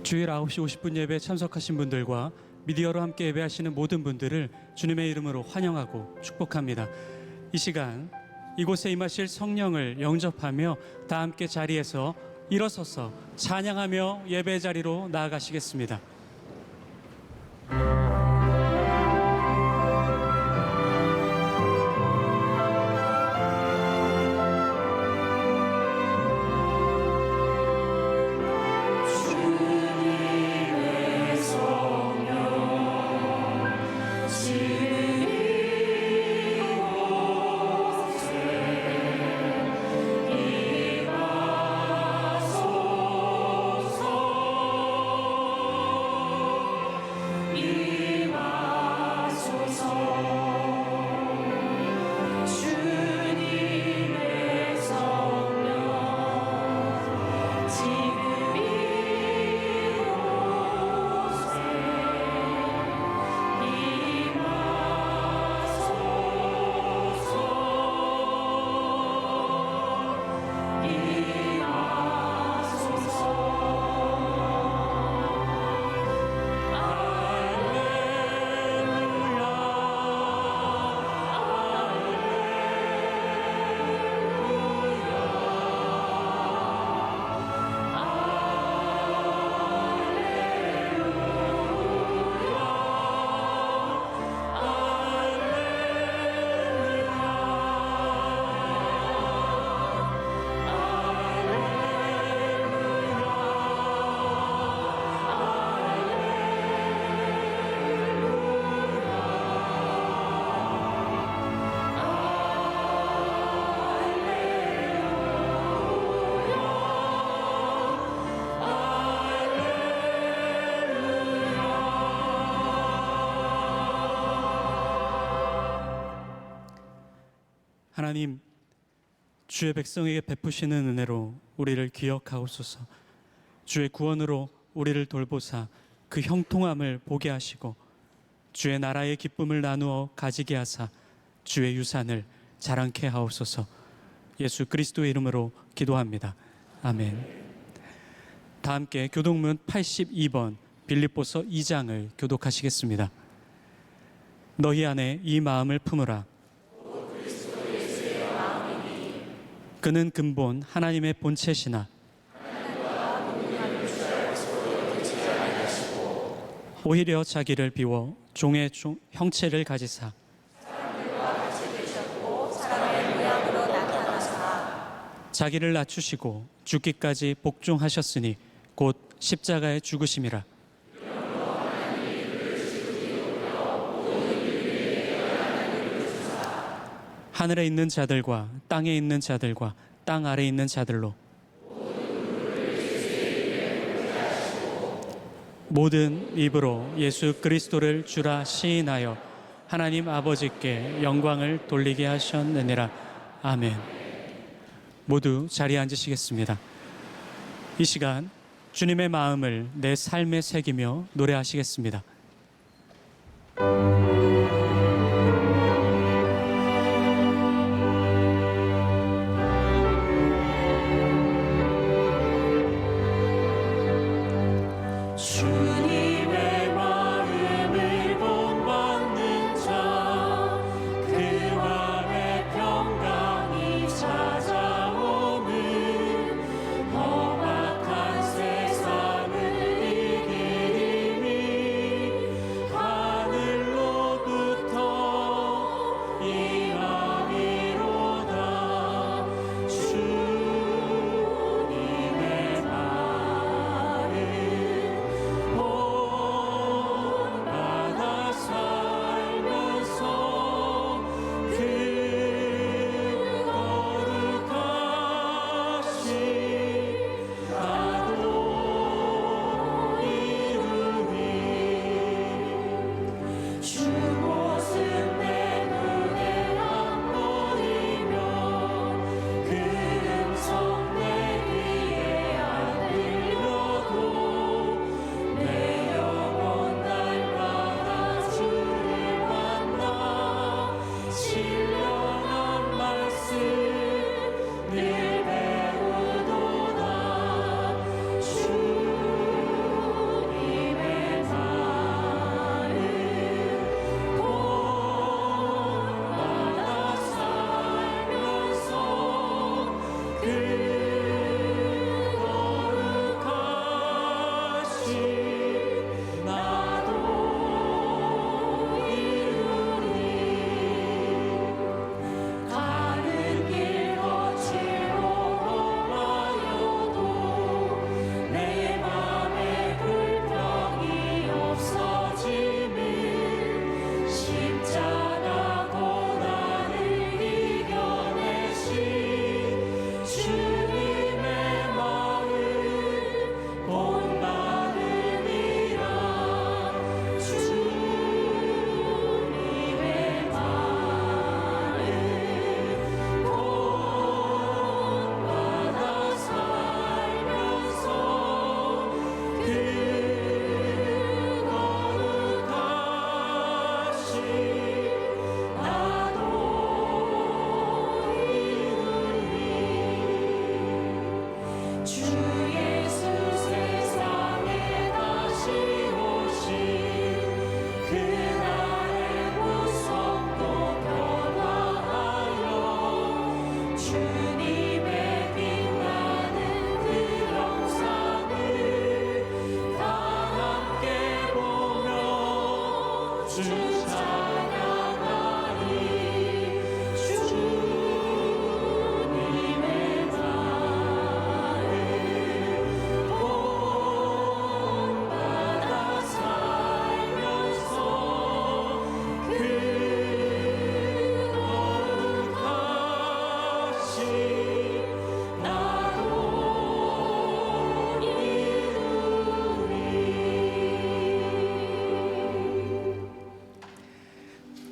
주일 9시 50분 예배에 참석하신 분들과 미디어로 함께 예배하시는 모든 분들을 주님의 이름으로 환영하고 축복합니다. 이 시간 이곳에 임하실 성령을 영접하며 다 함께 자리에서 일어서서 찬양하며 예배 자리로 나아가시겠습니다. 하나님, 주의 백성에게 베푸시는 은혜로 우리를 기억하옵소서. 주의 구원으로 우리를 돌보사 그 형통함을 보게 하시고 주의 나라의 기쁨을 나누어 가지게 하사 주의 유산을 자랑케 하옵소서. 예수 그리스도의 이름으로 기도합니다. 아멘. 다 함께 교독문 82번 빌립보서 2장을 교독하시겠습니다. 너희 안에 이 마음을 품으라. 그는 근본 하나님의 본체시나 오히려 자기를 비워 종의 형체를 가지사 자기를 낮추시고 죽기까지 복종하셨으니 곧 십자가에 죽으심이라. 하늘에 있는 자들과 땅에 있는 자들과 땅 아래에 있는 자들로 모든 입으로 예수 그리스도를 주라 시인하여 하나님 아버지께 영광을 돌리게 하셨느니라. 아멘. 모두 자리에 앉으시겠습니다. 이 시간 주님의 마음을 내 삶에 새기며 노래하시겠습니다. 험악한 세상을 이기니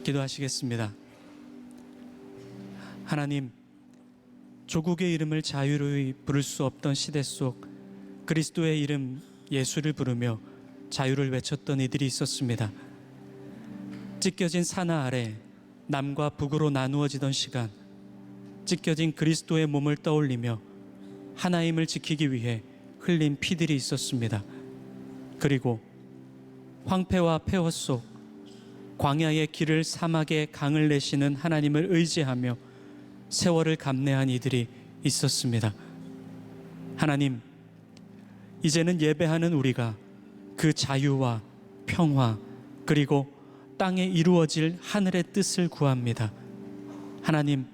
기도하시겠습니다. 하나님, 조국의 이름을 자유로이 부를 수 없던 시대 속 그리스도의 이름 예수를 부르며 자유를 외쳤던 이들이 있었습니다. 찢겨진 사나 아래 남과 북으로 나누어지던 시간, 찢겨진 그리스도의 몸을 떠올리며 하나임을 지키기 위해 흘린 피들이 있었습니다. 그리고 황폐와 폐허 속 광야의 길을 사막의 강을 내시는 하나님을 의지하며 세월을 감내한 이들이 있었습니다. 하나님, 이제는 예배하는 우리가 그 자유와 평화 그리고 땅에 이루어질 하늘의 뜻을 구합니다. 하나님,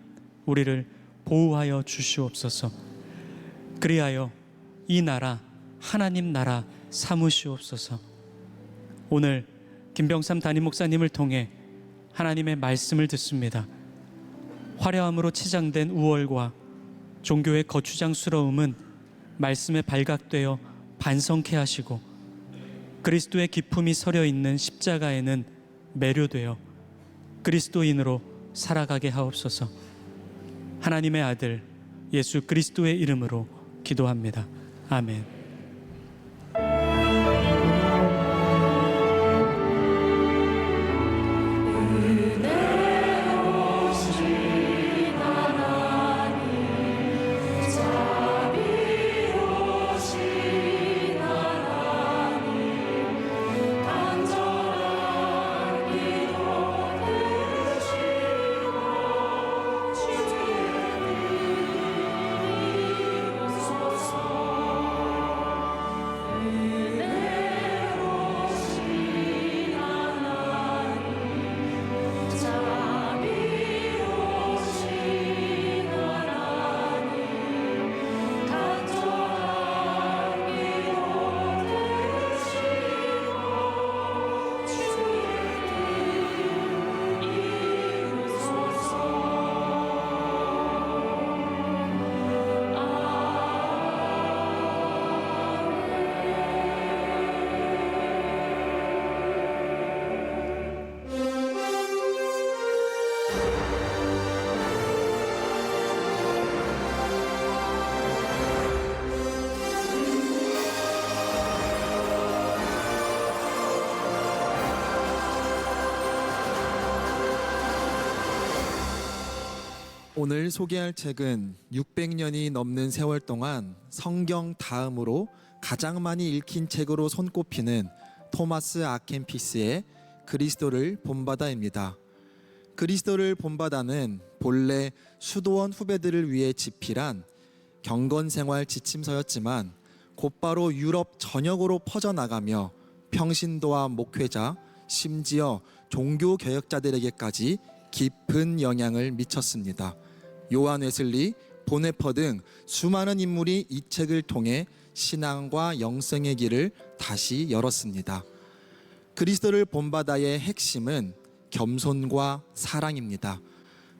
우리를 보호하여 주시옵소서. 그리하여 이 나라 하나님 나라 삼으시옵소서. 오늘 김병삼 담임 목사님을 통해 하나님의 말씀을 듣습니다. 화려함으로 치장된 우월과 종교의 거추장스러움은 말씀에 발각되어 반성케 하시고, 그리스도의 기품이 서려 있는 십자가에는 매료되어 그리스도인으로 살아가게 하옵소서. 하나님의 아들 예수 그리스도의 이름으로 기도합니다. 아멘. 오늘 소개할 책은 600년이 넘는 세월 동안 성경 다음으로 가장 많이 읽힌 책으로 손꼽히는 토마스 아켄피스의 그리스도를 본바다입니다. 그리스도를 본바다는 본래 수도원 후배들을 위해 집필한 경건 생활 지침서였지만 곧바로 유럽 전역으로 퍼져나가며 평신도와 목회자, 심지어 종교 개혁자들에게까지 깊은 영향을 미쳤습니다. 요한 웨슬리, 보네퍼 등 수많은 인물이 이 책을 통해 신앙과 영성의 길을 다시 열었습니다. 그리스도를 본받아의 핵심은 겸손과 사랑입니다.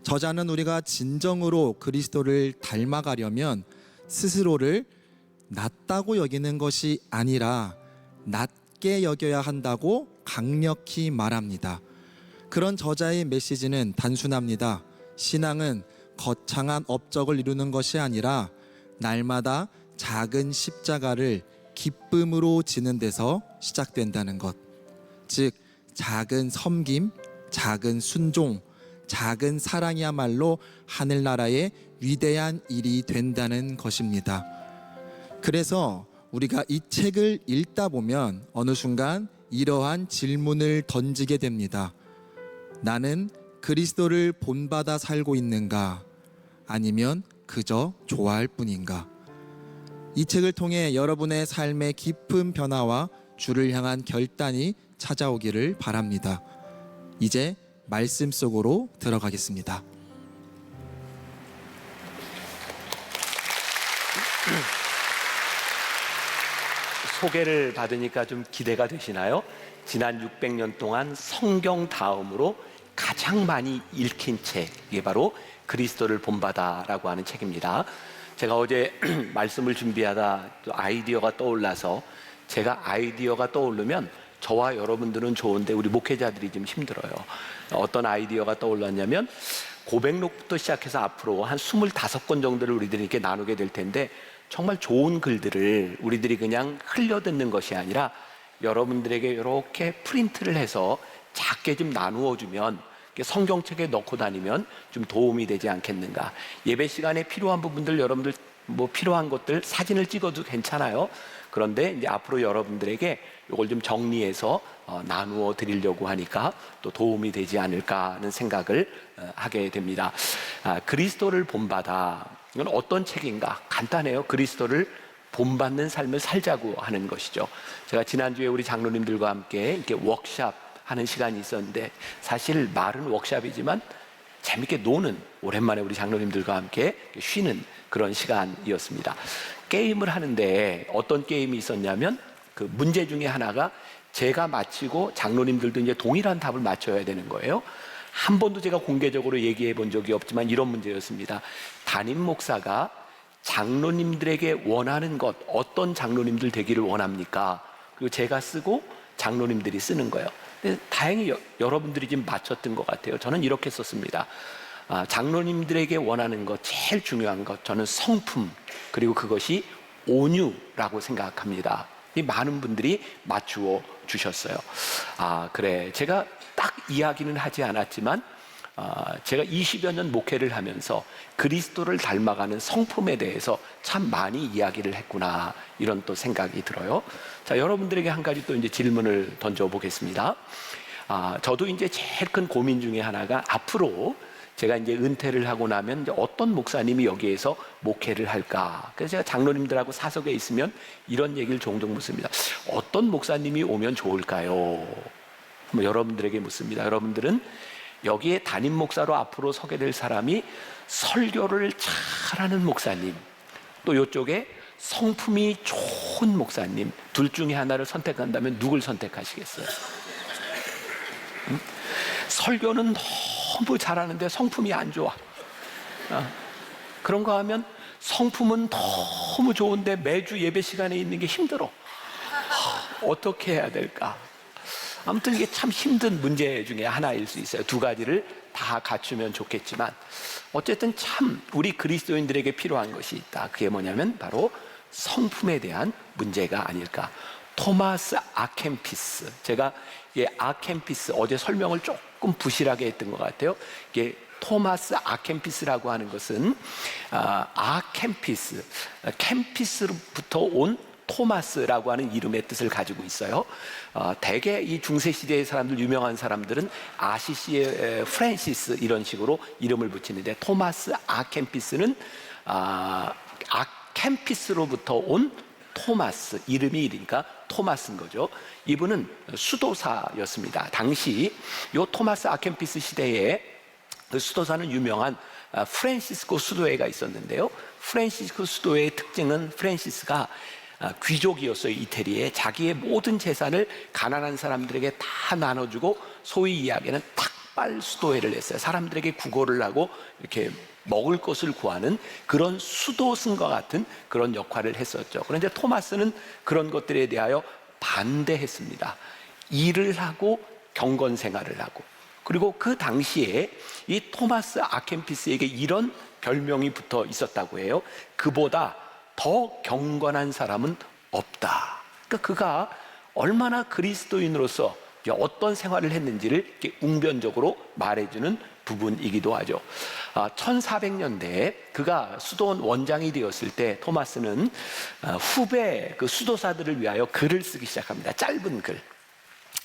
저자는 우리가 진정으로 그리스도를 닮아가려면 스스로를 낮다고 여기는 것이 아니라 낮게 여겨야 한다고 강력히 말합니다. 그런 저자의 메시지는 단순합니다. 신앙은 거창한 업적을 이루는 것이 아니라 날마다 작은 십자가를 기쁨으로 지는 데서 시작된다는 것. 즉 작은 섬김, 작은 순종, 작은 사랑이야말로 하늘나라의 위대한 일이 된다는 것입니다. 그래서 우리가 이 책을 읽다 보면 어느 순간 이러한 질문을 던지게 됩니다. 나는 그리스도를 본받아 살고 있는가? 아니면 그저 좋아할 뿐인가? 이 책을 통해 여러분의 삶의 깊은 변화와 주를 향한 결단이 찾아오기를 바랍니다. 이제 말씀 속으로 들어가겠습니다. 소개를 받으니까 좀 기대가 되시나요? 지난 600년 동안 성경 다음으로 가장 많이 읽힌 책, 이게 바로 그리스도를 본받아라고 하는 책입니다. 제가 어제 말씀을 준비하다 또 아이디어가 떠올라서, 제가 아이디어가 떠오르면 저와 여러분들은 좋은데 우리 목회자들이 좀 힘들어요. 어떤 아이디어가 떠올랐냐면, 고백록부터 시작해서 앞으로 한 25권 정도를 우리들이 이렇게 나누게 될 텐데, 정말 좋은 글들을 우리들이 그냥 흘려듣는 것이 아니라 여러분들에게 이렇게 프린트를 해서 작게 좀 나누어 주면, 성경책에 넣고 다니면 좀 도움이 되지 않겠는가. 예배 시간에 필요한 부분들, 여러분들 뭐 필요한 것들 사진을 찍어도 괜찮아요. 그런데 이제 앞으로 여러분들에게 이걸 좀 정리해서 나누어 드리려고 하니까 또 도움이 되지 않을까 하는 생각을 하게 됩니다. 그리스도를 본받아, 이건 어떤 책인가? 간단해요. 그리스도를 본받는 삶을 살자고 하는 것이죠. 제가 지난주에 우리 장로님들과 함께 이렇게 워크샵 하는 시간이 있었는데, 사실 말은 워크샵이지만 재밌게 노는, 오랜만에 우리 장로님들과 함께 쉬는 그런 시간이었습니다. 게임을 하는데 어떤 게임이 있었냐면, 그 문제 중에 하나가 제가 맞히고 장로님들도 이제 동일한 답을 맞춰야 되는 거예요. 한 번도 제가 공개적으로 얘기해 본 적이 없지만 이런 문제였습니다. 담임 목사가 장로님들에게 원하는 것, 어떤 장로님들 되기를 원합니까? 그리고 제가 쓰고 장로님들이 쓰는 거예요. 근데 다행히 여러분들이 지금 맞췄던 것 같아요. 저는 이렇게 썼습니다. 장로님들에게 원하는 것, 제일 중요한 것, 저는 성품, 그리고 그것이 온유라고 생각합니다. 이 많은 분들이 맞추어 주셨어요. 그래, 제가 딱 이야기는 하지 않았지만 제가 20여 년 목회를 하면서 그리스도를 닮아가는 성품에 대해서 참 많이 이야기를 했구나, 이런 또 생각이 들어요. 자, 여러분들에게 한 가지 또 이제 질문을 던져보겠습니다. 저도 이제 제일 큰 고민 중에 하나가, 앞으로 제가 이제 은퇴를 하고 나면 이제 어떤 목사님이 여기에서 목회를 할까? 그래서 제가 장로님들하고 사석에 있으면 이런 얘기를 종종 묻습니다. 어떤 목사님이 오면 좋을까요? 여러분들에게 묻습니다. 여러분들은 여기에 담임 목사로 앞으로 서게 될 사람이 설교를 잘하는 목사님, 또 이쪽에 성품이 좋은 목사님, 둘 중에 하나를 선택한다면 누굴 선택하시겠어요? 설교는 너무 잘하는데 성품이 안 좋아. 그런가 하면 성품은 너무 좋은데 매주 예배 시간에 있는 게 힘들어. 어떻게 해야 될까? 아무튼 이게 참 힘든 문제 중에 하나일 수 있어요. 두 가지를 다 갖추면 좋겠지만, 어쨌든 참 우리 그리스도인들에게 필요한 것이 있다. 그게 뭐냐면 바로 성품에 대한 문제가 아닐까. 토마스 아켄피스, 제가 아켄피스 어제 설명을 조금 부실하게 했던 것 같아요. 이게 토마스 아켄피스라고 하는 것은 아켄피스, 캠피스로부터 온 토마스라고 하는 이름의 뜻을 가지고 있어요. 대개 이 중세시대의 사람들, 유명한 사람들은 아시시의 프랜시스 이런 식으로 이름을 붙이는데, 토마스 아켄피스는 아켄피스로부터 온 토마스, 이름이 이러니까 토마스인 거죠. 이분은 수도사였습니다. 당시 요 토마스 아켄피스 시대에 그 수도사는 유명한 프란시스코 수도회가 있었는데요. 프란시스코 수도회의 특징은 프란시스가 귀족이었어요. 이태리에 자기의 모든 재산을 가난한 사람들에게 다 나눠주고 소위 이야기는 탁발 수도회를 했어요. 사람들에게 구걸을 하고 이렇게 먹을 것을 구하는 그런 수도승과 같은 그런 역할을 했었죠. 그런데 토마스는 그런 것들에 대하여 반대했습니다. 일을 하고 경건 생활을 하고, 그리고 그 당시에 이 토마스 아켄피스에게 이런 별명이 붙어 있었다고 해요. 그보다 더 경건한 사람은 없다. 그러니까 그가 얼마나 그리스도인으로서 어떤 생활을 했는지를 이렇게 웅변적으로 말해주는 부분이기도 하죠. 1400년대에 그가 수도원 원장이 되었을 때 토마스는 후배 그 수도사들을 위하여 글을 쓰기 시작합니다. 짧은 글.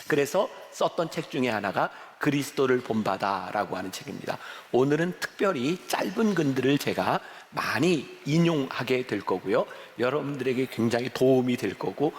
그래서 썼던 책 중에 하나가 그리스도를 본받아라고 하는 책입니다. 오늘은 특별히 짧은 글들을 제가 많이 인용하게 될 거고요. 여러분들에게 굉장히 도움이 될 거고,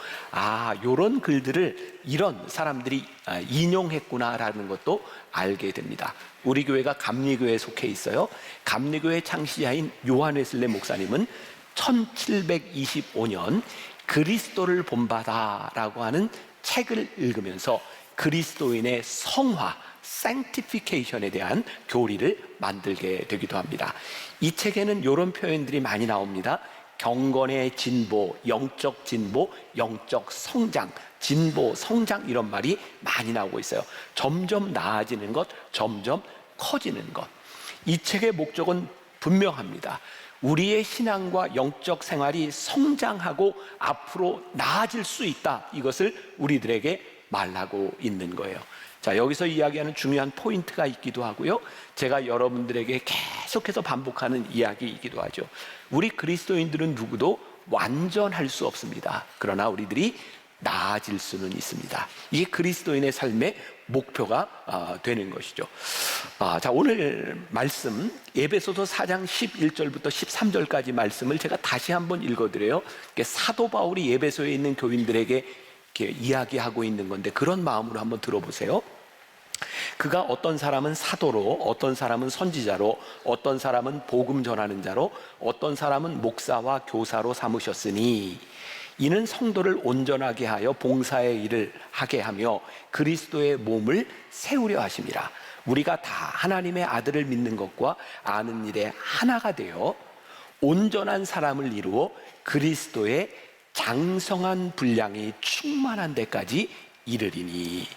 요런 글들을 이런 사람들이 인용했구나라는 것도 알게 됩니다. 우리 교회가 감리교회에 속해 있어요. 감리교회 창시자인 요한 웨슬레 목사님은 1725년 그리스도를 본받아라고 하는 책을 읽으면서 그리스도인의 성화, sanctification에 대한 교리를 만들게 되기도 합니다. 이 책에는 이런 표현들이 많이 나옵니다. 경건의 진보, 영적 진보, 영적 성장, 진보, 성장, 이런 말이 많이 나오고 있어요. 점점 나아지는 것, 점점 커지는 것. 이 책의 목적은 분명합니다. 우리의 신앙과 영적 생활이 성장하고 앞으로 나아질 수 있다. 이것을 우리들에게 말하고 있는 거예요. 자, 여기서 이야기하는 중요한 포인트가 있기도 하고요. 제가 여러분들에게 계속해서 반복하는 이야기이기도 하죠. 우리 그리스도인들은 누구도 완전할 수 없습니다. 그러나 우리들이 나아질 수는 있습니다. 이게 그리스도인의 삶의 목표가 되는 것이죠. 자, 오늘 말씀 에베소서 4장 11절부터 13절까지 말씀을 제가 다시 한번 읽어드려요. 사도 바울이 에베소에 있는 교인들에게 이렇게 이야기하고 있는 건데, 그런 마음으로 한번 들어보세요. 그가 어떤 사람은 사도로, 어떤 사람은 선지자로, 어떤 사람은 복음 전하는 자로, 어떤 사람은 목사와 교사로 삼으셨으니 이는 성도를 온전하게 하여 봉사의 일을 하게 하며 그리스도의 몸을 세우려 하심이라. 우리가 다 하나님의 아들을 믿는 것과 아는 일에 하나가 되어 온전한 사람을 이루어 그리스도의 장성한 분량이 충만한 데까지 이르리니.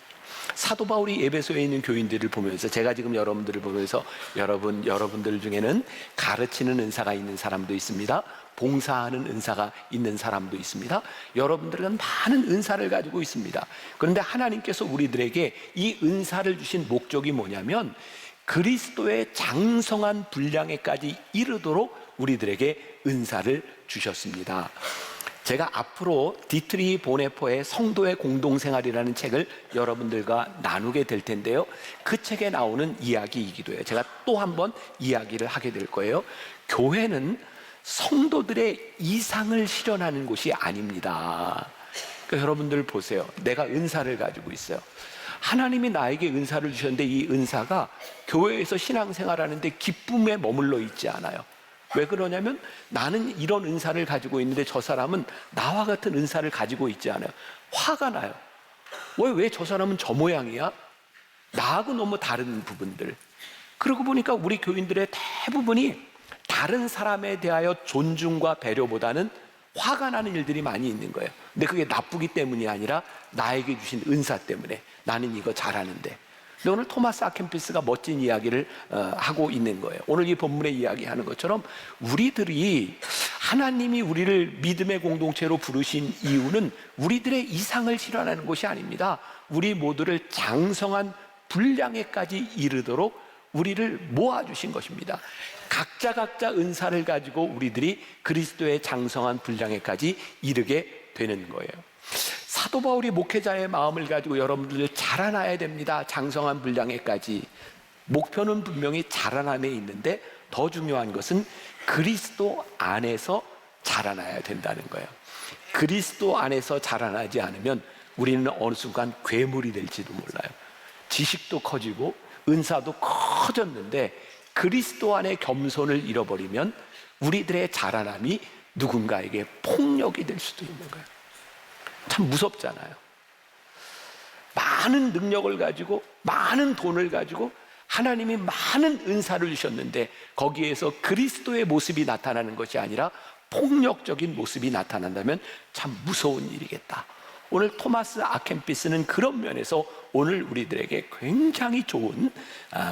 사도 바울이 에베소에 있는 교인들을 보면서, 제가 지금 여러분들을 보면서 여러분들 중에는 가르치는 은사가 있는 사람도 있습니다. 봉사하는 은사가 있는 사람도 있습니다. 여러분들은 많은 은사를 가지고 있습니다. 그런데 하나님께서 우리들에게 이 은사를 주신 목적이 뭐냐면 그리스도의 장성한 분량에까지 이르도록 우리들에게 은사를 주셨습니다. 제가 앞으로 디트리 보네포의 성도의 공동생활이라는 책을 여러분들과 나누게 될 텐데요. 그 책에 나오는 이야기이기도 해요. 제가 또 한 번 이야기를 하게 될 거예요. 교회는 성도들의 이상을 실현하는 곳이 아닙니다. 그러니까 여러분들 보세요. 내가 은사를 가지고 있어요. 하나님이 나에게 은사를 주셨는데 이 은사가 교회에서 신앙생활하는데 기쁨에 머물러 있지 않아요. 왜 그러냐면 나는 이런 은사를 가지고 있는데 저 사람은 나와 같은 은사를 가지고 있지 않아요. 화가 나요. 왜 저 사람은 저 모양이야? 나하고 너무 다른 부분들. 그러고 보니까 우리 교인들의 대부분이 다른 사람에 대하여 존중과 배려보다는 화가 나는 일들이 많이 있는 거예요. 근데 그게 나쁘기 때문이 아니라 나에게 주신 은사 때문에 나는 이거 잘하는데. 근데 오늘 토마스 아켄피스가 멋진 이야기를 하고 있는 거예요. 오늘 이 본문에 이야기하는 것처럼 우리들이 하나님이 우리를 믿음의 공동체로 부르신 이유는 우리들의 이상을 실현하는 것이 아닙니다. 우리 모두를 장성한 분량에까지 이르도록 우리를 모아주신 것입니다. 각자 은사를 가지고 우리들이 그리스도의 장성한 분량에까지 이르게 되는 거예요. 사도 바울이 목회자의 마음을 가지고 여러분들 자라나야 됩니다. 장성한 분량에까지. 목표는 분명히 자라남에 있는데 더 중요한 것은 그리스도 안에서 자라나야 된다는 거예요. 그리스도 안에서 자라나지 않으면 우리는 어느 순간 괴물이 될지도 몰라요. 지식도 커지고 은사도 커졌는데 그리스도 안에 겸손을 잃어버리면 우리들의 자라남이 누군가에게 폭력이 될 수도 있는 거예요. 참 무섭잖아요. 많은 능력을 가지고 많은 돈을 가지고 하나님이 많은 은사를 주셨는데 거기에서 그리스도의 모습이 나타나는 것이 아니라 폭력적인 모습이 나타난다면 참 무서운 일이겠다. 오늘 토마스 아켄피스는 그런 면에서 오늘 우리들에게 굉장히 좋은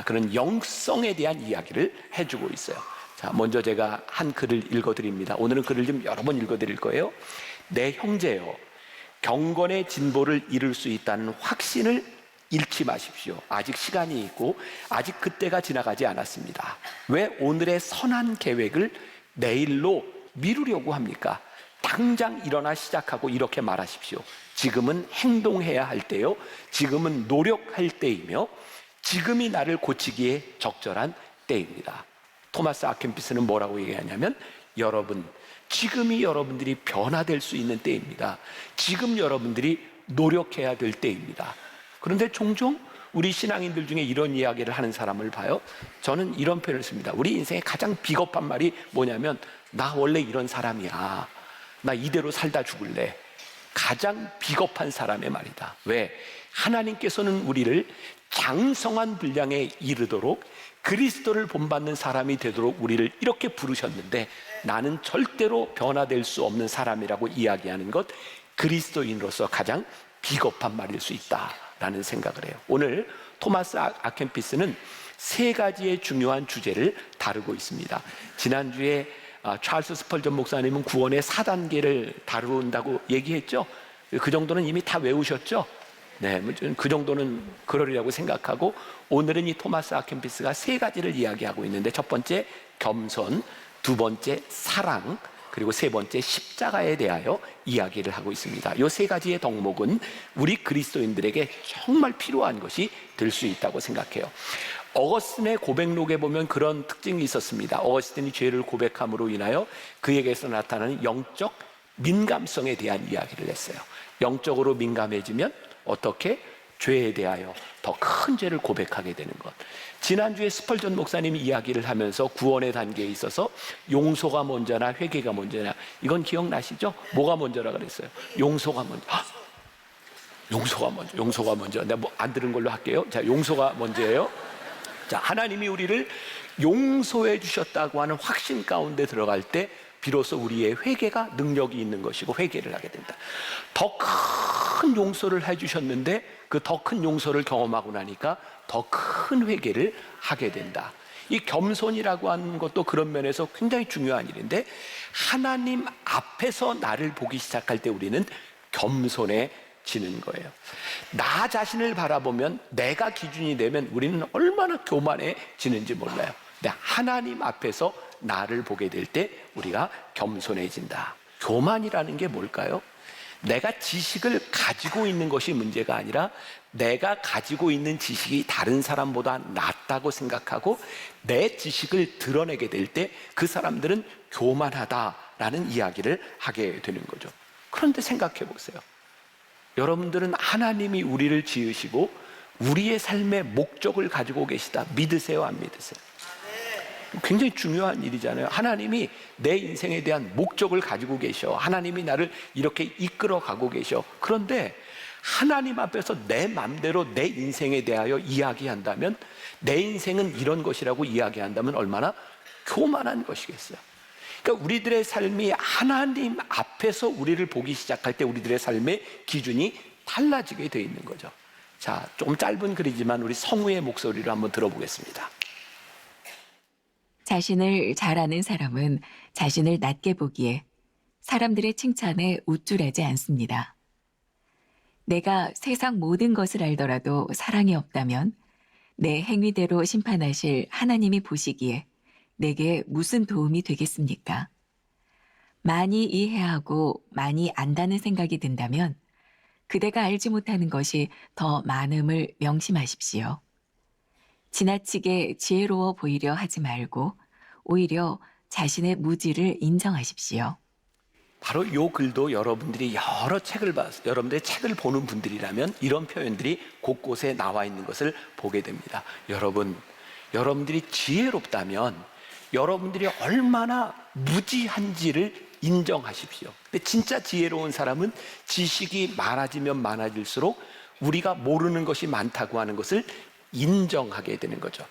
그런 영성에 대한 이야기를 해주고 있어요. 자, 먼저 제가 한 글을 읽어드립니다. 오늘은 글을 좀 여러 번 읽어드릴 거예요. 내 형제여, 경건의 진보를 이룰 수 있다는 확신을 잃지 마십시오. 아직 시간이 있고 아직 그때가 지나가지 않았습니다. 왜 오늘의 선한 계획을 내일로 미루려고 합니까? 당장 일어나 시작하고 이렇게 말하십시오. 지금은 행동해야 할 때요, 지금은 노력할 때이며 지금이 나를 고치기에 적절한 때입니다. 토마스 아켄피스는 뭐라고 얘기하냐면, 여러분, 지금이 여러분들이 변화될 수 있는 때입니다. 지금 여러분들이 노력해야 될 때입니다. 그런데 종종 우리 신앙인들 중에 이런 이야기를 하는 사람을 봐요. 저는 이런 표현을 씁니다. 우리 인생의 가장 비겁한 말이 뭐냐면, 나 원래 이런 사람이야, 나 이대로 살다 죽을래. 가장 비겁한 사람의 말이다. 왜? 하나님께서는 우리를 장성한 분량에 이르도록 그리스도를 본받는 사람이 되도록 우리를 이렇게 부르셨는데, 나는 절대로 변화될 수 없는 사람이라고 이야기하는 것, 그리스도인으로서 가장 비겁한 말일 수 있다라는 생각을 해요. 오늘 토마스 아켄피스는 세 가지의 중요한 주제를 다루고 있습니다. 지난주에 찰스 스펄전 목사님은 구원의 4단계를 다룬다고 얘기했죠. 그 정도는 이미 다 외우셨죠. 네, 그 정도는 그러리라고 생각하고, 오늘은 이 토마스 아켄피스가 세 가지를 이야기하고 있는데, 첫 번째 겸손, 두 번째 사랑, 그리고 세 번째 십자가에 대하여 이야기를 하고 있습니다. 이 세 가지의 덕목은 우리 그리스도인들에게 정말 필요한 것이 될 수 있다고 생각해요. 어거스틴의 고백록에 보면 그런 특징이 있었습니다. 어거스틴이 죄를 고백함으로 인하여 그에게서 나타나는 영적 민감성에 대한 이야기를 했어요. 영적으로 민감해지면 어떻게? 죄에 대하여 더 큰 죄를 고백하게 되는 것. 지난주에 스펄전 목사님이 이야기를 하면서 구원의 단계에 있어서 용서가 먼저나 회개가 먼저냐, 이건 기억나시죠? 뭐가 먼저라 그랬어요? 용서가 먼저. 용서가 먼저. 내가 뭐 안 들은 걸로 할게요. 자, 용서가 먼저예요. 자, 하나님이 우리를 용서해 주셨다고 하는 확신 가운데 들어갈 때 비로소 우리의 회개가 능력이 있는 것이고 회개를 하게 된다. 더 큰 용서를 해주셨는데 그 더 큰 용서를 경험하고 나니까 더 큰 회개를 하게 된다. 이 겸손이라고 하는 것도 그런 면에서 굉장히 중요한 일인데, 하나님 앞에서 나를 보기 시작할 때 우리는 겸손해지는 거예요. 나 자신을 바라보면 내가 기준이 되면 우리는 얼마나 교만해지는지 몰라요. 근데 하나님 앞에서 나를 보게 될 때 우리가 겸손해진다. 교만이라는 게 뭘까요? 내가 지식을 가지고 있는 것이 문제가 아니라 내가 가지고 있는 지식이 다른 사람보다 낫다고 생각하고 내 지식을 드러내게 될 때 그 사람들은 교만하다라는 이야기를 하게 되는 거죠. 그런데 생각해 보세요. 여러분들은 하나님이 우리를 지으시고 우리의 삶의 목적을 가지고 계시다. 믿으세요, 안 믿으세요? 굉장히 중요한 일이잖아요. 하나님이 내 인생에 대한 목적을 가지고 계셔. 하나님이 나를 이렇게 이끌어 가고 계셔. 그런데 하나님 앞에서 내 맘대로 내 인생에 대하여 이야기한다면, 내 인생은 이런 것이라고 이야기한다면 얼마나 교만한 것이겠어요. 그러니까 우리들의 삶이 하나님 앞에서 우리를 보기 시작할 때 우리들의 삶의 기준이 달라지게 되어 있는 거죠. 자, 조금 짧은 글이지만 우리 성우의 목소리를 한번 들어보겠습니다. 자신을 잘 아는 사람은 자신을 낮게 보기에 사람들의 칭찬에 우쭐하지 않습니다. 내가 세상 모든 것을 알더라도 사랑이 없다면 내 행위대로 심판하실 하나님이 보시기에 내게 무슨 도움이 되겠습니까? 많이 이해하고 많이 안다는 생각이 든다면 그대가 알지 못하는 것이 더 많음을 명심하십시오. 지나치게 지혜로워 보이려 하지 말고 오히려 자신의 무지를 인정하십시오. 바로 이 글도 여러분들이 여러분들의 책을 보는 분들이라면 이런 표현들이 곳곳에 나와 있는 것을 보게 됩니다. 여러분들이 지혜롭다면 여러분들이 얼마나 무지한지를 인정하십시오. 근데 진짜 지혜로운 사람은 지식이 많아지면 많아질수록 우리가 모르는 것이 많다고 하는 것을 인정하게 되는 거죠.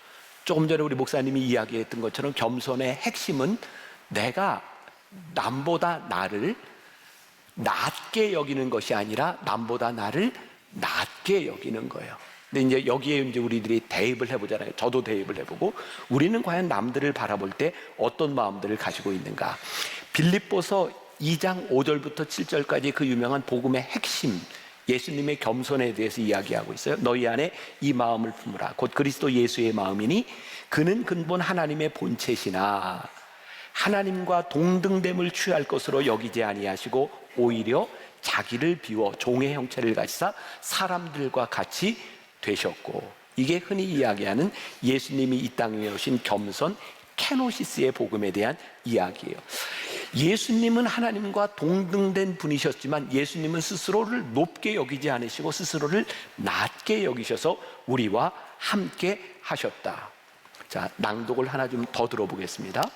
조금 전에 우리 목사님이 이야기했던 것처럼 겸손의 핵심은 내가 남보다 나를 낮게 여기는 것이 아니라 남보다 나를 낮게 여기는 거예요. 근데 이제 여기에 이제 우리들이 대입을 해보잖아요. 저도 대입을 해보고 우리는 과연 남들을 바라볼 때 어떤 마음들을 가지고 있는가. 빌립보서 2장 5절부터 7절까지 그 유명한 복음의 핵심, 예수님의 겸손에 대해서 이야기하고 있어요. 너희 안에 이 마음을 품으라. 곧 그리스도 예수의 마음이니 그는 근본 하나님의 본체시나 하나님과 동등됨을 취할 것으로 여기지 아니하시고 오히려 자기를 비워 종의 형체를 가지사 사람들과 같이 되셨고, 이게 흔히 이야기하는 예수님이 이 땅에 오신 겸손 케노시스의 복음에 대한 이야기예요. 예수님은 하나님과 동등된 분이셨지만 예수님은 스스로를 높게 여기지 않으시고 스스로를 낮게 여기셔서 우리와 함께 하셨다. 자, 낭독을 하나 좀 더 들어보겠습니다.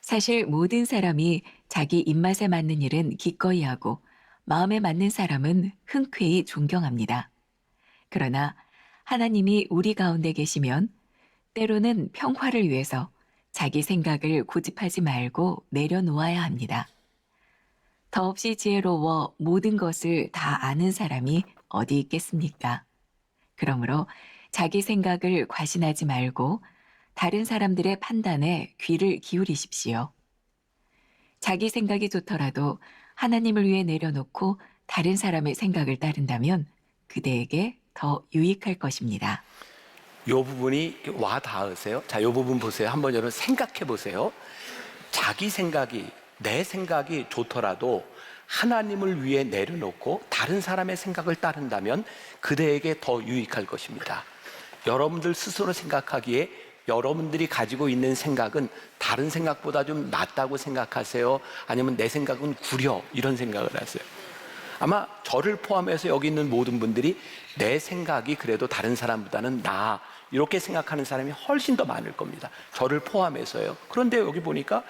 사실 모든 사람이 자기 입맛에 맞는 일은 기꺼이 하고 마음에 맞는 사람은 흔쾌히 존경합니다. 그러나 하나님이 우리 가운데 계시면 때로는 평화를 위해서 자기 생각을 고집하지 말고 내려놓아야 합니다. 더없이 지혜로워 모든 것을 다 아는 사람이 어디 있겠습니까? 그러므로 자기 생각을 과신하지 말고 다른 사람들의 판단에 귀를 기울이십시오. 자기 생각이 좋더라도 하나님을 위해 내려놓고 다른 사람의 생각을 따른다면 그대에게 더 유익할 것입니다. 이 부분이 와 닿으세요? 자, 이 부분 보세요. 한번 여러분 생각해 보세요. 자기 생각이, 내 생각이 좋더라도 하나님을 위해 내려놓고 다른 사람의 생각을 따른다면 그대에게 더 유익할 것입니다. 여러분들 스스로 생각하기에 여러분들이 가지고 있는 생각은 다른 생각보다 좀 낫다고 생각하세요? 아니면 내 생각은 구려, 이런 생각을 하세요? 아마 저를 포함해서 여기 있는 모든 분들이 내 생각이 그래도 다른 사람보다는 나아, 이렇게 생각하는 사람이 훨씬 더 많을 겁니다. 저를 포함해서요. 그런데 여기 보니까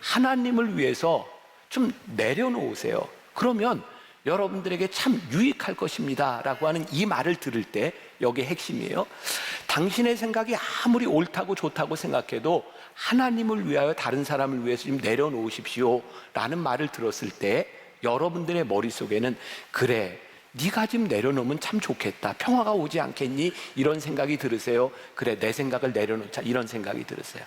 하나님을 위해서 좀 내려놓으세요. 그러면 여러분들에게 참 유익할 것입니다 라고 하는 이 말을 들을 때 여기에 핵심이에요. 당신의 생각이 아무리 옳다고 좋다고 생각해도 하나님을 위하여 다른 사람을 위해서 좀 내려놓으십시오 라는 말을 들었을 때 여러분들의 머릿속에는 그래, 네가 좀 내려놓으면 참 좋겠다, 평화가 오지 않겠니? 이런 생각이 들으세요? 그래, 내 생각을 내려놓자, 이런 생각이 들으세요?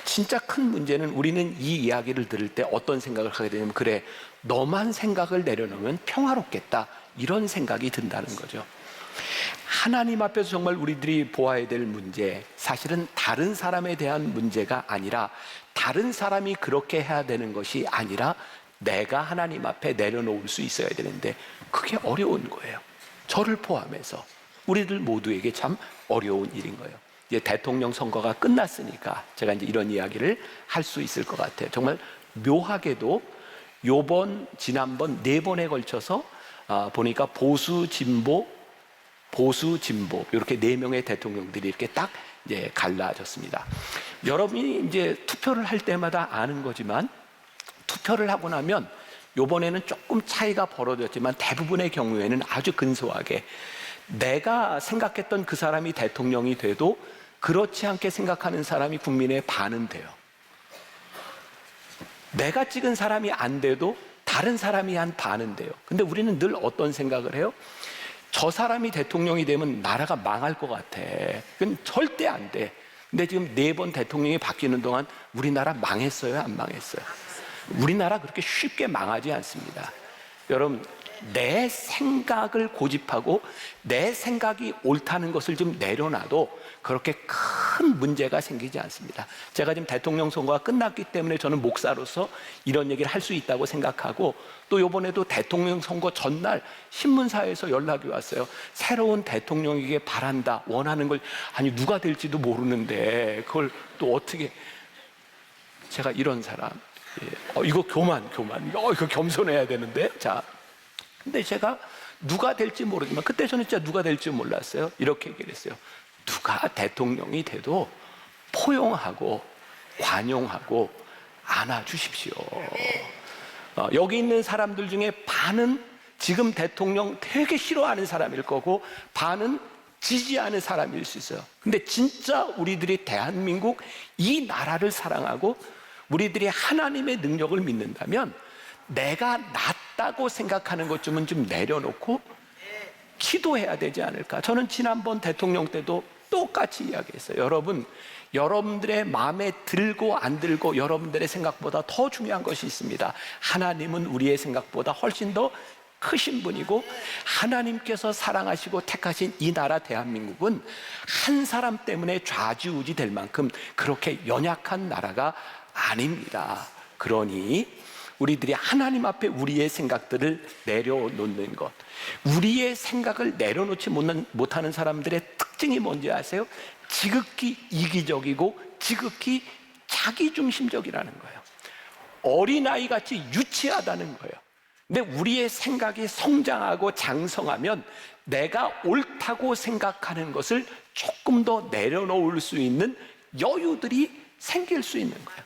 진짜 큰 문제는 우리는 이 이야기를 들을 때 어떤 생각을 하게 되냐면 그래, 너만 생각을 내려놓으면 평화롭겠다, 이런 생각이 든다는 거죠. 하나님 앞에서 정말 우리들이 보아야 될 문제, 사실은 다른 사람에 대한 문제가 아니라 다른 사람이 그렇게 해야 되는 것이 아니라 내가 하나님 앞에 내려놓을 수 있어야 되는데 그게 어려운 거예요. 저를 포함해서 우리들 모두에게 참 어려운 일인 거예요. 이제 대통령 선거가 끝났으니까 제가 이제 이런 이야기를 할 수 있을 것 같아요. 정말 묘하게도 지난번 4번에 걸쳐서 보니까 보수 진보 이렇게 4명의 대통령들이 이렇게 딱 이제 갈라졌습니다. 여러분이 이제 투표를 할 때마다 아는 거지만 투표를 하고 나면 이번에는 조금 차이가 벌어졌지만 대부분의 경우에는 아주 근소하게 내가 생각했던 그 사람이 대통령이 돼도 그렇지 않게 생각하는 사람이 국민의 반은 돼요. 내가 찍은 사람이 안 돼도 다른 사람이 한 반은 돼요. 근데 우리는 늘 어떤 생각을 해요? 저 사람이 대통령이 되면 나라가 망할 것 같아. 그건 절대 안 돼. 근데 지금 4번 대통령이 바뀌는 동안 우리나라 망했어요? 안 망했어요? 우리나라 그렇게 쉽게 망하지 않습니다. 여러분, 내 생각을 고집하고 내 생각이 옳다는 것을 좀 내려놔도 그렇게 큰 문제가 생기지 않습니다. 제가 지금 대통령 선거가 끝났기 때문에 저는 목사로서 이런 얘기를 할 수 있다고 생각하고, 또 이번에도 대통령 선거 전날 신문사에서 연락이 왔어요. 새로운 대통령에게 바란다, 원하는 걸, 아니 누가 될지도 모르는데 그걸 또 어떻게, 제가 이런 사람, 이거 교만. 이거 겸손해야 되는데. 자, 근데 제가 누가 될지 모르지만 그때 저는 진짜 누가 될지 몰랐어요. 이렇게 얘기를 했어요. 누가 대통령이 돼도 포용하고 관용하고 안아주십시오. 여기 있는 사람들 중에 반은 지금 대통령 되게 싫어하는 사람일 거고 반은 지지하는 사람일 수 있어요. 근데 진짜 우리들이 대한민국 이 나라를 사랑하고 우리들이 하나님의 능력을 믿는다면 내가 낫다고 생각하는 것쯤은 좀 내려놓고 기도해야 되지 않을까. 저는 지난번 대통령 때도 똑같이 이야기했어요. 여러분들의 마음에 들고 안 들고 여러분들의 생각보다 더 중요한 것이 있습니다. 하나님은 우리의 생각보다 훨씬 더 크신 분이고 하나님께서 사랑하시고 택하신 이 나라 대한민국은 한 사람 때문에 좌지우지 될 만큼 그렇게 연약한 나라가 아닙니다. 그러니 우리들이 하나님 앞에 우리의 생각들을 내려놓는 것, 우리의 생각을 내려놓지 못하는 사람들의 특징이 뭔지 아세요? 지극히 이기적이고 지극히 자기중심적이라는 거예요. 어린아이같이 유치하다는 거예요. 근데 우리의 생각이 성장하고 장성하면 내가 옳다고 생각하는 것을 조금 더 내려놓을 수 있는 여유들이 생길 수 있는 거예요.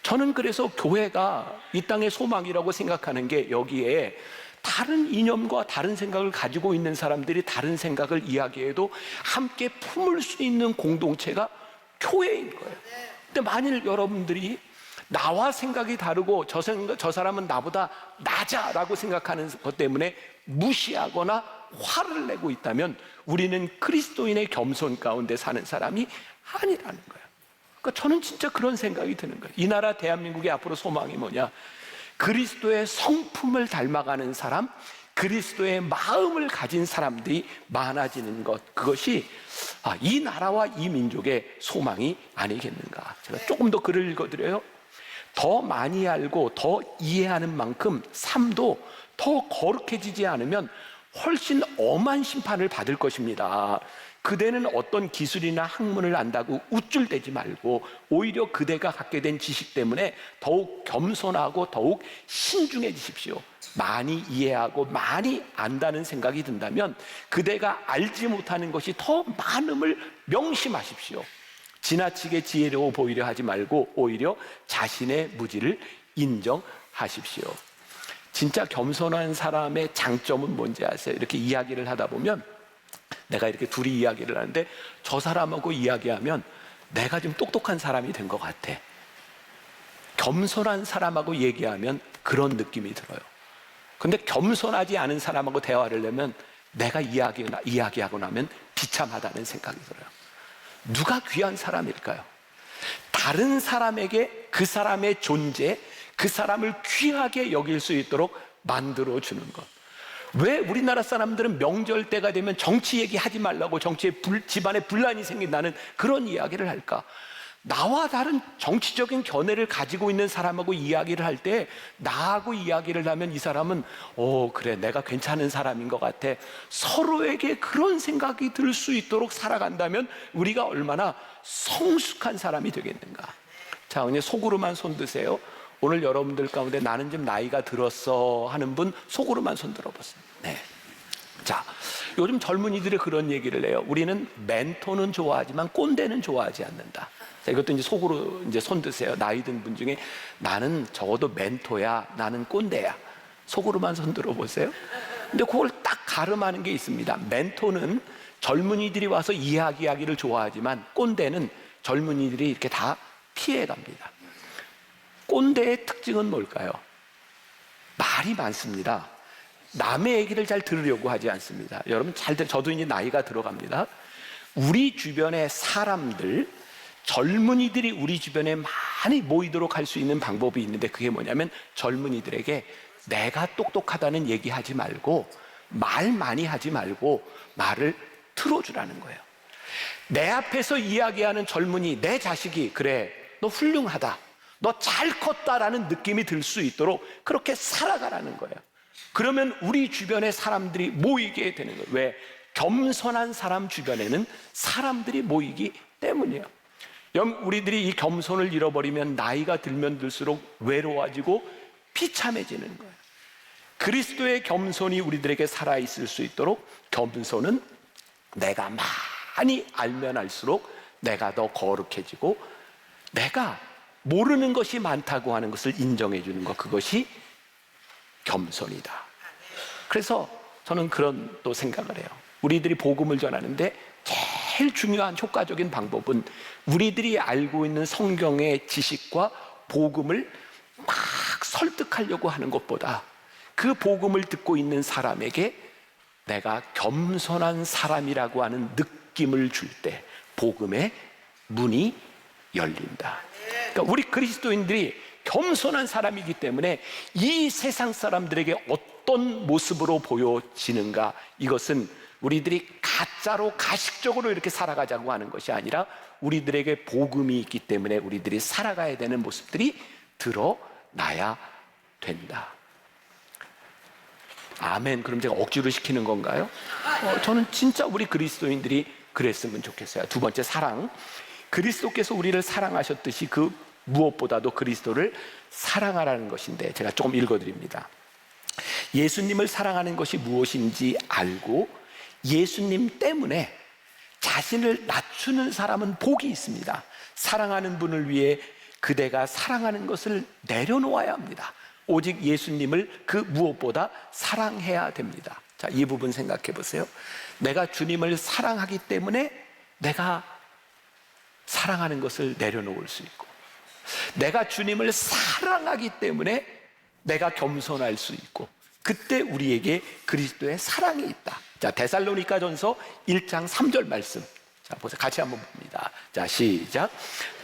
저는 그래서 교회가 이 땅의 소망이라고 생각하는 게 여기에 다른 이념과 다른 생각을 가지고 있는 사람들이 다른 생각을 이야기해도 함께 품을 수 있는 공동체가 교회인 거예요. 근데 만일 여러분들이 나와 생각이 다르고 저 사람은 나보다 낮아라고 생각하는 것 때문에 무시하거나 화를 내고 있다면 우리는 그리스도인의 겸손 가운데 사는 사람이 아니라는 거예요. 그러니까 저는 진짜 그런 생각이 드는 거예요. 이 나라 대한민국의 앞으로 소망이 뭐냐? 그리스도의 성품을 닮아가는 사람, 그리스도의 마음을 가진 사람들이 많아지는 것, 그것이 이 나라와 이 민족의 소망이 아니겠는가. 제가 조금 더 글을 읽어드려요. 더 많이 알고 더 이해하는 만큼 삶도 더 거룩해지지 않으면 훨씬 엄한 심판을 받을 것입니다. 그대는 어떤 기술이나 학문을 안다고 우쭐대지 말고 오히려 그대가 갖게 된 지식 때문에 더욱 겸손하고 더욱 신중해지십시오. 많이 이해하고 많이 안다는 생각이 든다면 그대가 알지 못하는 것이 더 많음을 명심하십시오. 지나치게 지혜로워 보이려 하지 말고 오히려 자신의 무지를 인정하십시오. 진짜 겸손한 사람의 장점은 뭔지 아세요? 이렇게 이야기를 하다 보면 내가 이렇게 둘이 이야기를 하는데 저 사람하고 이야기하면 내가 좀 똑똑한 사람이 된 것 같아. 겸손한 사람하고 얘기하면 그런 느낌이 들어요. 근데 겸손하지 않은 사람하고 대화를 하면 내가 이야기하고 나면 비참하다는 생각이 들어요. 누가 귀한 사람일까요? 다른 사람에게 그 사람의 존재, 그 사람을 귀하게 여길 수 있도록 만들어주는 것. 왜 우리나라 사람들은 명절 때가 되면 정치 얘기하지 말라고 정치에 집안에 분란이 생긴다는 그런 이야기를 할까? 나와 다른 정치적인 견해를 가지고 있는 사람하고 이야기를 할 때 나하고 이야기를 하면 이 사람은 그래 내가 괜찮은 사람인 것 같아. 서로에게 그런 생각이 들 수 있도록 살아간다면 우리가 얼마나 성숙한 사람이 되겠는가. 자, 그냥 속으로만 손 드세요. 오늘 여러분들 가운데 나는 좀 나이가 들었어 하는 분 속으로만 손 들어보세요. 네. 자, 요즘 젊은이들이 그런 얘기를 해요. 우리는 멘토는 좋아하지만 꼰대는 좋아하지 않는다. 자, 이것도 이제 속으로 이제 손 드세요. 나이 든 분 중에 나는 적어도 멘토야, 나는 꼰대야. 속으로만 손 들어보세요. 근데 그걸 딱 가름하는 게 있습니다. 멘토는 젊은이들이 와서 이야기하기를 좋아하지만 꼰대는 젊은이들이 이렇게 다 피해 갑니다. 꼰대의 특징은 뭘까요? 말이 많습니다. 남의 얘기를 잘 들으려고 하지 않습니다. 여러분 저도 이제 나이가 들어갑니다. 우리 주변의 사람들, 젊은이들이 우리 주변에 많이 모이도록 할 수 있는 방법이 있는데 그게 뭐냐면 젊은이들에게 내가 똑똑하다는 얘기하지 말고 말 많이 하지 말고 말을 틀어주라는 거예요. 내 앞에서 이야기하는 젊은이, 내 자식이 그래 너 훌륭하다, 너 잘 컸다라는 느낌이 들 수 있도록 그렇게 살아가라는 거예요. 그러면 우리 주변에 사람들이 모이게 되는 거예요. 왜? 겸손한 사람 주변에는 사람들이 모이기 때문이에요. 우리들이 이 겸손을 잃어버리면 나이가 들면 들수록 외로워지고 비참해지는 거예요. 그리스도의 겸손이 우리들에게 살아있을 수 있도록 겸손은 내가 많이 알면 알수록 내가 더 거룩해지고 내가 모르는 것이 많다고 하는 것을 인정해 주는 것, 그것이 겸손이다. 그래서 저는 그런 또 생각을 해요. 우리들이 복음을 전하는데 제일 중요한 효과적인 방법은 우리들이 알고 있는 성경의 지식과 복음을 막 설득하려고 하는 것보다 그 복음을 듣고 있는 사람에게 내가 겸손한 사람이라고 하는 느낌을 줄 때 복음의 문이 열린다. 그러니까 우리 그리스도인들이 겸손한 사람이기 때문에 이 세상 사람들에게 어떤 모습으로 보여지는가, 이것은 우리들이 가짜로 가식적으로 이렇게 살아가자고 하는 것이 아니라 우리들에게 복음이 있기 때문에 우리들이 살아가야 되는 모습들이 드러나야 된다. 아멘. 그럼 제가 억지로 시키는 건가요? 저는 진짜 우리 그리스도인들이 그랬으면 좋겠어요. 두 번째, 사랑. 그리스도께서 우리를 사랑하셨듯이 그 무엇보다도 그리스도를 사랑하라는 것인데, 제가 조금 읽어드립니다. 예수님을 사랑하는 것이 무엇인지 알고 예수님 때문에 자신을 낮추는 사람은 복이 있습니다. 사랑하는 분을 위해 그대가 사랑하는 것을 내려놓아야 합니다. 오직 예수님을 그 무엇보다 사랑해야 됩니다. 자, 이 부분 생각해 보세요. 내가 주님을 사랑하기 때문에 내가 사랑하는 것을 내려놓을 수 있고, 내가 주님을 사랑하기 때문에 내가 겸손할 수 있고, 그때 우리에게 그리스도의 사랑이 있다. 자, 데살로니가전서 1장 3절 말씀. 자, 보세요. 같이 한번 봅니다. 자, 시작.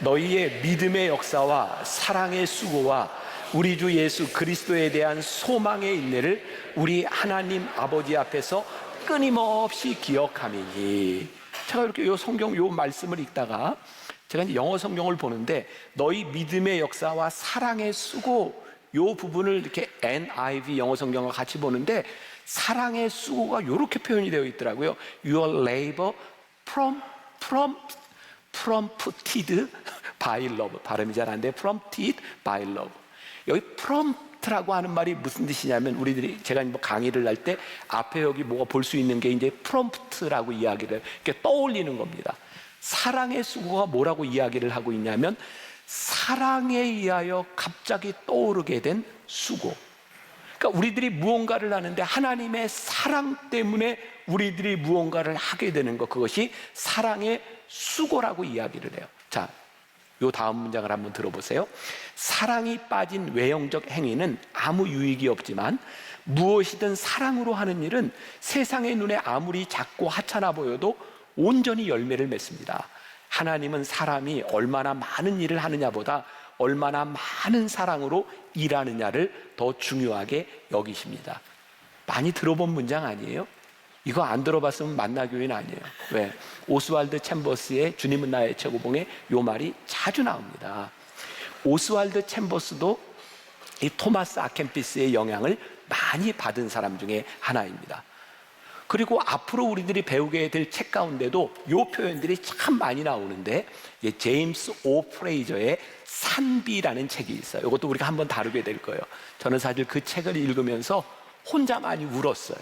너희의 믿음의 역사와 사랑의 수고와 우리 주 예수 그리스도에 대한 소망의 인내를 우리 하나님 아버지 앞에서 끊임없이 기억하미니. 제가 이렇게 요 성경 요 말씀을 읽다가 제가 이제 영어 성경을 보는데 너희 믿음의 역사와 사랑의 수고, 요 부분을 이렇게 NIV 영어 성경과 같이 보는데 사랑의 수고가 이렇게 표현이 되어 있더라고요. Your labor prompted by love. 발음이 잘 안 돼. prompted by love. 여기 prompt라고 하는 말이 무슨 뜻이냐면, 우리들이 제가 뭐 강의를 할 때 앞에 여기 뭐가 볼 수 있는 게 이제 prompt라고 이야기를 이렇게 떠올리는 겁니다. 사랑의 수고가 뭐라고 이야기를 하고 있냐면 사랑에 의하여 갑자기 떠오르게 된 수고. 그러니까 우리들이 무언가를 하는데 하나님의 사랑 때문에 우리들이 무언가를 하게 되는 것, 그것이 사랑의 수고라고 이야기를 해요. 자, 요 다음 문장을 한번 들어보세요. 사랑이 빠진 외형적 행위는 아무 유익이 없지만 무엇이든 사랑으로 하는 일은 세상의 눈에 아무리 작고 하찮아 보여도 온전히 열매를 맺습니다. 하나님은 사람이 얼마나 많은 일을 하느냐보다 얼마나 많은 사랑으로 일하느냐를 더 중요하게 여기십니다. 많이 들어본 문장 아니에요? 이거 안 들어봤으면 만나교회는 아니에요. 왜? 오스왈드 챔버스의 주님은 나의 최고봉에 요 말이 자주 나옵니다. 오스왈드 챔버스도 이 토마스 아켄피스의 영향을 많이 받은 사람 중에 하나입니다. 그리고 앞으로 우리들이 배우게 될 책 가운데도 요 표현들이 참 많이 나오는데, 제임스 오 프레이저의 산비라는 책이 있어요. 이것도 우리가 한번 다루게 될 거예요. 저는 사실 그 책을 읽으면서 혼자 많이 울었어요.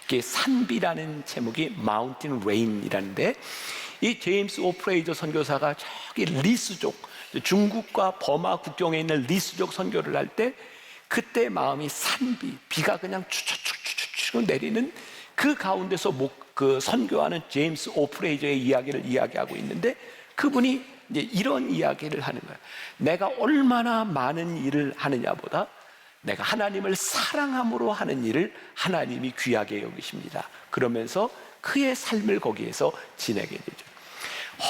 이게 산비라는 제목이 마운틴 레인이라는데, 이 제임스 오 프레이저 선교사가 저기 리스족, 중국과 버마 국경에 있는 리스족 선교를 할 때 그때 마음이 산비, 비가 그냥 추추추추추 내리는 그 가운데서 그 선교하는 제임스 오 프레이저의 이야기를 이야기하고 있는데, 그분이 이제 이런 이야기를 하는 거예요. 내가 얼마나 많은 일을 하느냐보다 내가 하나님을 사랑함으로 하는 일을 하나님이 귀하게 여기십니다. 그러면서 그의 삶을 거기에서 지내게 되죠.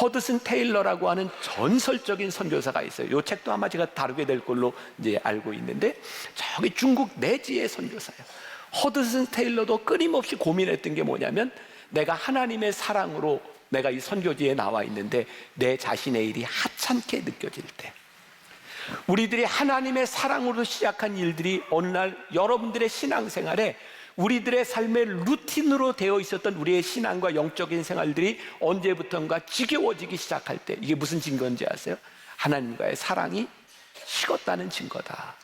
허드슨 테일러라고 하는 전설적인 선교사가 있어요. 이 책도 아마 제가 다루게 될 걸로 이제 알고 있는데, 저기 중국 내지의 선교사예요. 허드슨 테일러도 끊임없이 고민했던 게 뭐냐면, 내가 하나님의 사랑으로 내가 이 선교지에 나와 있는데 내 자신의 일이 하찮게 느껴질 때, 우리들이 하나님의 사랑으로 시작한 일들이 어느 날 여러분들의 신앙생활에 우리들의 삶의 루틴으로 되어 있었던 우리의 신앙과 영적인 생활들이 언제부턴가 지겨워지기 시작할 때, 이게 무슨 증거인지 아세요? 하나님과의 사랑이 식었다는 증거다.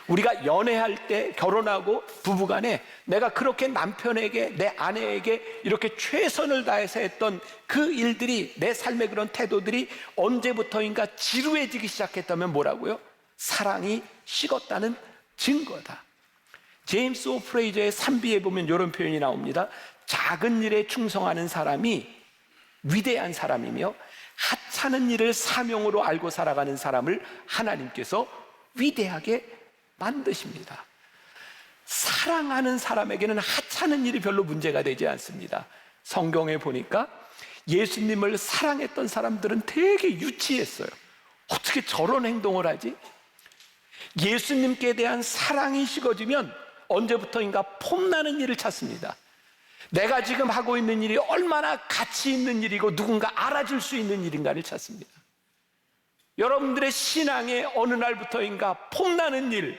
우리가 연애할 때, 결혼하고 부부간에 내가 그렇게 남편에게, 내 아내에게 이렇게 최선을 다해서 했던 그 일들이, 내 삶의 그런 태도들이 언제부터인가 지루해지기 시작했다면 뭐라고요? 사랑이 식었다는 증거다. 제임스 오 프레이저의賛비에 보면 이런 표현이 나옵니다. 작은 일에 충성하는 사람이 위대한 사람이며, 하찮은 일을 사명으로 알고 살아가는 사람을 하나님께서 위대하게 만드십니다. 사랑하는 사람에게는 하찮은 일이 별로 문제가 되지 않습니다. 성경에 보니까 예수님을 사랑했던 사람들은 되게 유치했어요. 어떻게 저런 행동을 하지? 예수님께 대한 사랑이 식어지면 언제부터인가 폼나는 일을 찾습니다. 내가 지금 하고 있는 일이 얼마나 가치 있는 일이고 누군가 알아줄 수 있는 일인가를 찾습니다. 여러분들의 신앙에 어느 날부터인가 폼나는 일,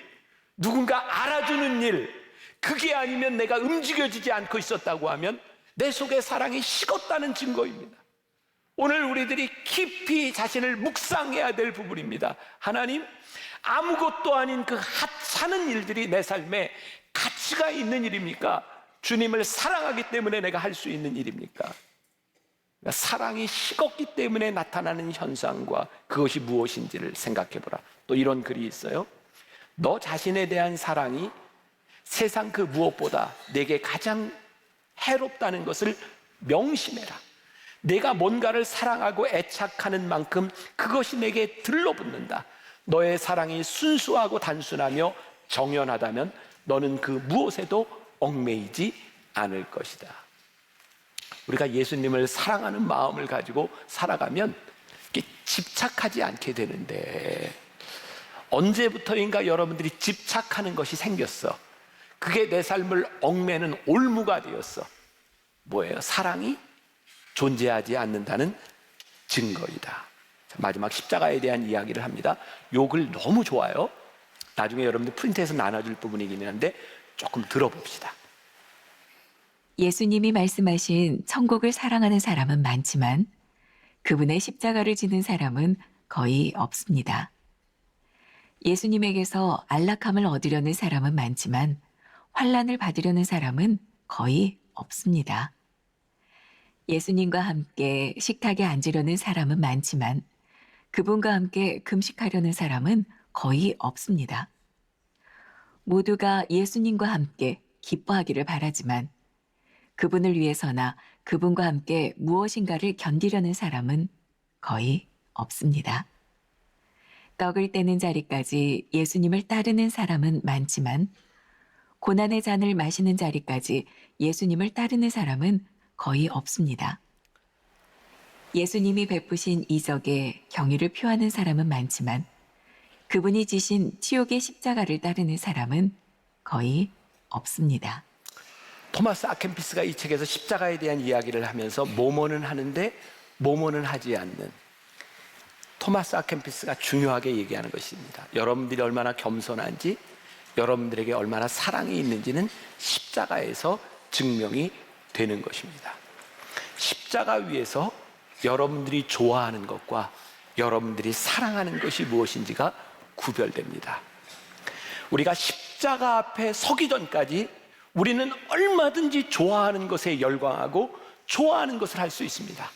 누군가 알아주는 일, 그게 아니면 내가 움직여지지 않고 있었다고 하면 내 속에 사랑이 식었다는 증거입니다. 오늘 우리들이 깊이 자신을 묵상해야 될 부분입니다. 하나님, 아무것도 아닌 그 하찮은 일들이 내 삶에 가치가 있는 일입니까? 주님을 사랑하기 때문에 내가 할 수 있는 일입니까? 사랑이 식었기 때문에 나타나는 현상과 그것이 무엇인지를 생각해보라. 또 이런 글이 있어요. 너 자신에 대한 사랑이 세상 그 무엇보다 내게 가장 해롭다는 것을 명심해라. 내가 뭔가를 사랑하고 애착하는 만큼 그것이 내게 들러붙는다. 너의 사랑이 순수하고 단순하며 정연하다면 너는 그 무엇에도 얽매이지 않을 것이다. 우리가 예수님을 사랑하는 마음을 가지고 살아가면 집착하지 않게 되는데, 언제부터인가 여러분들이 집착하는 것이 생겼어. 그게 내 삶을 얽매는 올무가 되었어. 뭐예요? 사랑이 존재하지 않는다는 증거이다. 마지막 십자가에 대한 이야기를 합니다. 욕을 너무 좋아요. 나중에 여러분들 프린트해서 나눠줄 부분이긴 한데 조금 들어봅시다. 예수님이 말씀하신 천국을 사랑하는 사람은 많지만 그분의 십자가를 지는 사람은 거의 없습니다. 예수님에게서 안락함을 얻으려는 사람은 많지만 환난을 받으려는 사람은 거의 없습니다. 예수님과 함께 식탁에 앉으려는 사람은 많지만 그분과 함께 금식하려는 사람은 거의 없습니다. 모두가 예수님과 함께 기뻐하기를 바라지만 그분을 위해서나 그분과 함께 무엇인가를 견디려는 사람은 거의 없습니다. 떡을 떼는 자리까지 예수님을 따르는 사람은 많지만 고난의 잔을 마시는 자리까지 예수님을 따르는 사람은 거의 없습니다. 예수님이 베푸신 이적에 경의를 표하는 사람은 많지만 그분이 지신 치욕의 십자가를 따르는 사람은 거의 없습니다. 토마스 아켄피스가 이 책에서 십자가에 대한 이야기를 하면서 뭐뭐는 하는데 뭐뭐는 하지 않는, 토마스 아켄피스가 중요하게 얘기하는 것입니다. 여러분들이 얼마나 겸손한지, 여러분들에게 얼마나 사랑이 있는지는 십자가에서 증명이 되는 것입니다. 십자가 위에서 여러분들이 좋아하는 것과 여러분들이 사랑하는 것이 무엇인지가 구별됩니다. 우리가 십자가 앞에 서기 전까지 우리는 얼마든지 좋아하는 것에 열광하고 좋아하는 것을 할 수 있습니다.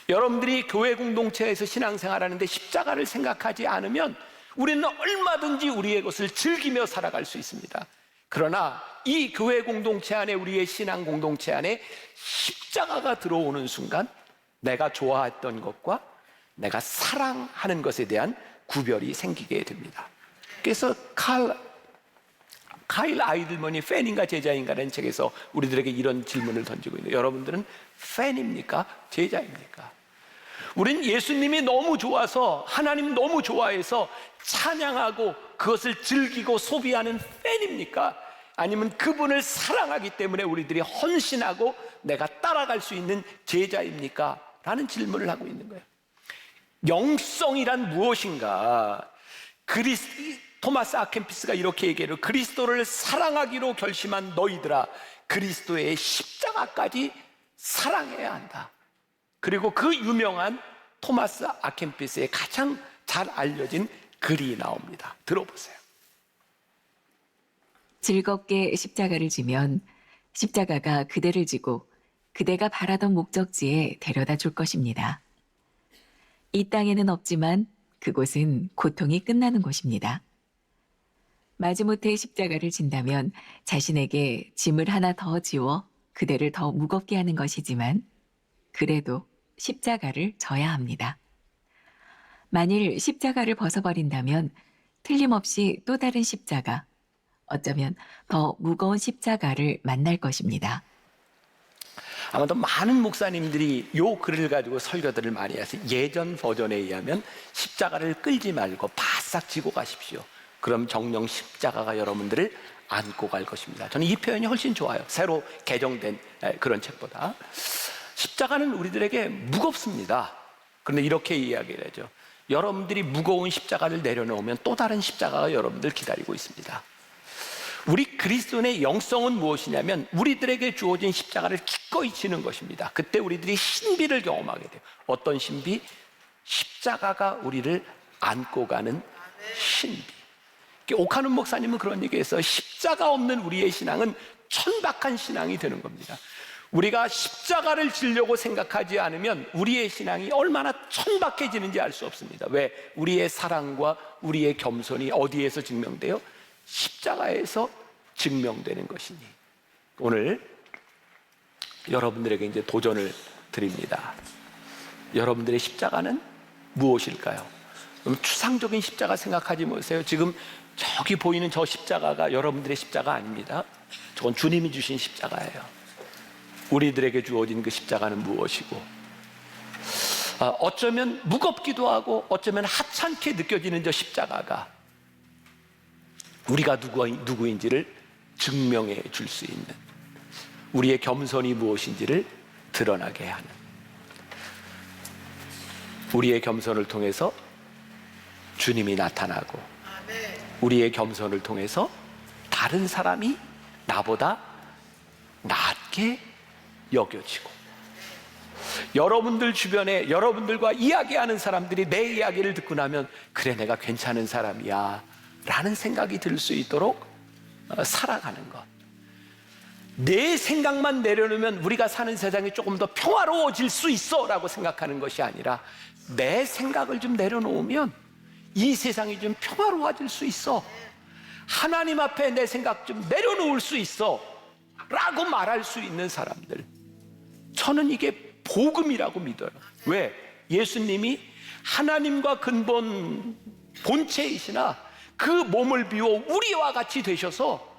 여러분들이 교회 공동체에서 신앙생활하는데 십자가를 생각하지 않으면 우리는 얼마든지 우리의 것을 즐기며 살아갈 수 있습니다. 그러나 이 교회 공동체 안에, 우리의 신앙 공동체 안에 십자가가 들어오는 순간 내가 좋아했던 것과 내가 사랑하는 것에 대한 구별이 생기게 됩니다. 그래서 카일 아이들먼이 팬인가 제자인가라는 책에서 우리들에게 이런 질문을 던지고 있는데, 여러분들은 팬입니까? 제자입니까? 우린 예수님이 너무 좋아서, 하나님 너무 좋아해서 찬양하고 그것을 즐기고 소비하는 팬입니까? 아니면 그분을 사랑하기 때문에 우리들이 헌신하고 내가 따라갈 수 있는 제자입니까? 라는 질문을 하고 있는 거예요. 영성이란 무엇인가? 토마스 아켄피스가 이렇게 얘기해요. 그리스도를 사랑하기로 결심한 너희들아, 그리스도의 십자가까지 사랑해야 한다. 그리고 그 유명한 토마스 아켄피스의 가장 잘 알려진 글이 나옵니다. 들어보세요. 즐겁게 십자가를 지면 십자가가 그대를 지고 그대가 바라던 목적지에 데려다 줄 것입니다. 이 땅에는 없지만 그곳은 고통이 끝나는 곳입니다. 마지못해 십자가를 진다면 자신에게 짐을 하나 더 지워 그대를 더 무겁게 하는 것이지만 그래도 십자가를 져야 합니다. 만일 십자가를 벗어버린다면 틀림없이 또 다른 십자가, 어쩌면 더 무거운 십자가를 만날 것입니다. 아마도 많은 목사님들이 요 글을 가지고 설교들을 많이 하세요. 예전 버전에 의하면 십자가를 끌지 말고 바싹 지고 가십시오. 그럼 정령 십자가가 여러분들을 안고 갈 것입니다. 저는 이 표현이 훨씬 좋아요. 새로 개정된 그런 책보다. 십자가는 우리들에게 무겁습니다. 그런데 이렇게 이야기를 하죠. 여러분들이 무거운 십자가를 내려놓으면 또 다른 십자가가 여러분들 기다리고 있습니다. 우리 그리스도인의 영성은 무엇이냐면 우리들에게 주어진 십자가를 기꺼이 지는 것입니다. 그때 우리들이 신비를 경험하게 돼요. 어떤 신비? 십자가가 우리를 안고 가는 신비. 오카눈 목사님은 그런 얘기했어요. 십자가 없는 우리의 신앙은 천박한 신앙이 되는 겁니다. 우리가 십자가를 지려고 생각하지 않으면 우리의 신앙이 얼마나 천박해지는지 알 수 없습니다. 왜? 우리의 사랑과 우리의 겸손이 어디에서 증명돼요? 십자가에서 증명되는 것이니. 오늘 여러분들에게 이제 도전을 드립니다. 여러분들의 십자가는 무엇일까요? 그럼 추상적인 십자가 생각하지 마세요. 지금 저기 보이는 저 십자가가 여러분들의 십자가 아닙니다. 저건 주님이 주신 십자가예요. 우리들에게 주어진 그 십자가는 무엇이고, 어쩌면 무겁기도 하고 어쩌면 하찮게 느껴지는 저 십자가가 우리가 누구인지를 증명해 줄 수 있는, 우리의 겸손이 무엇인지를 드러나게 하는, 우리의 겸손을 통해서 주님이 나타나고, 우리의 겸손을 통해서 다른 사람이 나보다 낫게 여겨지고, 여러분들 주변에 여러분들과 이야기하는 사람들이 내 이야기를 듣고 나면 그래, 내가 괜찮은 사람이야 라는 생각이 들 수 있도록 살아가는 것. 내 생각만 내려놓으면 우리가 사는 세상이 조금 더 평화로워질 수 있어 라고 생각하는 것이 아니라, 내 생각을 좀 내려놓으면 이 세상이 좀 평화로워질 수 있어, 하나님 앞에 내 생각 좀 내려놓을 수 있어 라고 말할 수 있는 사람들, 저는 이게 복음이라고 믿어요. 왜? 예수님이 하나님과 근본 본체이시나 그 몸을 비워 우리와 같이 되셔서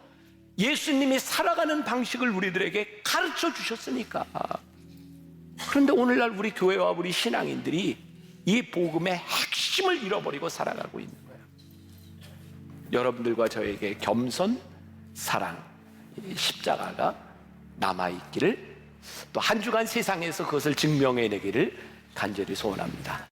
예수님이 살아가는 방식을 우리들에게 가르쳐 주셨으니까. 그런데 오늘날 우리 교회와 우리 신앙인들이 이 복음의 핵심을 잃어버리고 살아가고 있는 거예요. 여러분들과 저에게 겸손, 사랑, 십자가가 남아있기를, 또 한 주간 세상에서 그것을 증명해내기를 간절히 소원합니다.